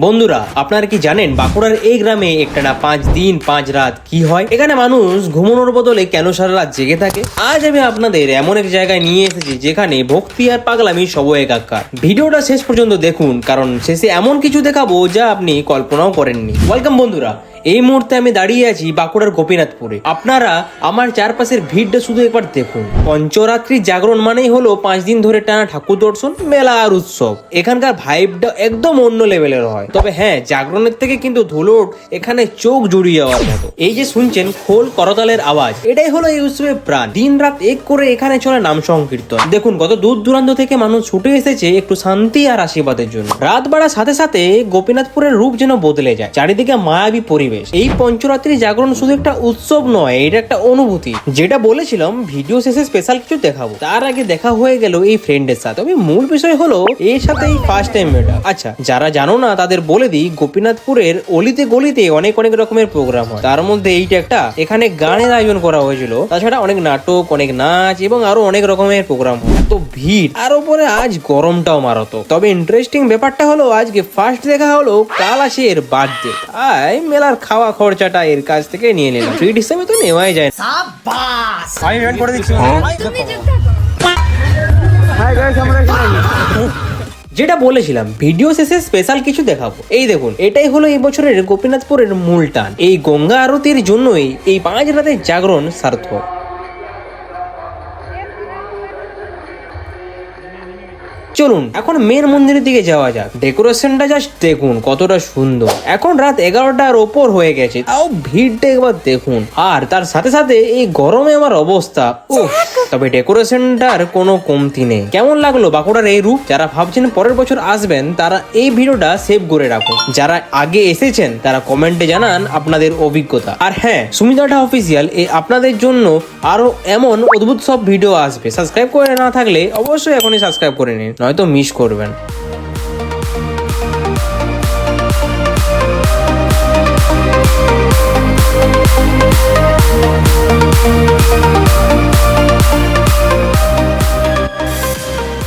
বন্ধুরা, আপনারা কি জানেন বাঁকুড়ার এই গ্রামে একটানা 5 দিন 5 রাত কি হয়? এখানে মানুষ ঘুমানোর বদলে কেন সারা রাত জেগে থাকে? আজ আমি আপনাদের এমন এক জায়গায় নিয়ে এসেছি যেখানে ভক্তি আর পাগলামি সব একাকার। ভিডিওটা শেষ পর্যন্ত দেখুন, কারণ শেষে এমন কিছু দেখাবো যা আপনি কল্পনাও করেননি। ওয়েলকাম বন্ধুরা, এই মুহূর্তে আমি দাঁড়িয়ে আছি বাঁকুড়ার গোপীনাথপুরে। আপনারা আমার চারপাশের ভিড়টা শুধু একবার দেখুন। পঞ্চরাত্রি জাগরণ মানেই হলো 5 দিন ধরে টানা ঠাকুর দর্শন, মেলা আর উৎসব। এখানকার ভাইবটা একদম অন্য লেভেলের হয়। তবে হ্যাঁ, জাগরণের থেকে কিন্তু ধুলোট এখানে চোখ জুড়িয়ে যাওয়ার মতো। এই যে শুনছেন খোল করতালের আওয়াজ, এটাই হলো এই উৎসবের প্রাণ। দিন রাত এক করে এখানে চলে নাম সংকীর্তন। দেখুন, কত দূর দূরান্ত থেকে মানুষ ছুটে এসেছে একটু শান্তি আর আশীর্বাদের জন্য। রাত বাড়ার সাথে সাথে গোপীনাথপুরের রূপ যেন বদলে যায়। চারিদিকে মায়াবী পরিবেশ। এই পঞ্চরাত্রি জাগরণ শুধু একটা উৎসব নয়, এটা একটা অনুভূতি। যেটা বলেছিলাম ভিডিও শেষে স্পেশাল কিছু দেখাবো, তার আগে দেখা হয়ে গেল এই ফ্রেন্ডের সাথে। তবে মূল বিষয় হলো এর সাথে এই ফার্স্ট টাইম এটা। আচ্ছা, যারা জানো না তাদের বলে দিই, গোপীনাথপুরের অলিতে গলিতে অনেক অনেক রকমের প্রোগ্রাম হয়। তার মধ্যে এইটা একটা। এখানে গানের আয়োজন করা হয়েছিল, তাছাড়া অনেক নাটক, অনেক নাচ এবং আরো অনেক রকমের প্রোগ্রাম হয়। তো ভিড় আর উপরে আজ গরমটাও মারাতো। তবে ইন্টারেস্টিং ব্যাপারটা হলো আজকে ফার্স্ট দেখা হলো কাল আসে এর বার্থডে। তাই মেলার খাওয়া খরচাটা এর কাছ থেকে নিয়ে নিলাম। ট্রিট হিসেবে তো নেওয়াই যায়। আমি ইভেন্ট করে দিচ্ছি। যেটা বলেছিলাম ভিডিও শেষে স্পেশাল কিছু দেখাবো। এই দেখুন, এটাই হলো এই বছরের গোপীনাথপুরের মূল টান। এই গঙ্গা আরতির জন্যই এই 5 রাতের জাগরণ সার্থক। চলুন এখন মেন মন্দিরের দিকে যাওয়া যাক। ডেকোরেশনটা জাস্ট দেখুন কতটা সুন্দর। এখন রাত 11টার ওপর হয়ে গেছে, তাও ভিড়টা একবার দেখুন। আর তার সাথে সাথে এই গরমে আমার অবস্থা উফ। তবে ডেকোরেশনটার কোনো কমতি নেই। কেমন লাগলো বাঁকুড়ার এই রূপ? যারা ভাবছেন পরের বছর আসবেন, তারা এই ভিডিওটা সেভ করে রাখুন। যারা আগে এসেছেন তারা কমেন্টে জানান আপনাদের অভিজ্ঞতা। আর হ্যাঁ, সুমিতাটা অফিসিয়াল আপনাদের জন্য আরো এমন অদ্ভুত সব ভিডিও আসবে। সাবস্ক্রাইব করে না থাকলে অবশ্যই এখনই সাবস্ক্রাইব করে নিন, নয়তো মিস করবেন।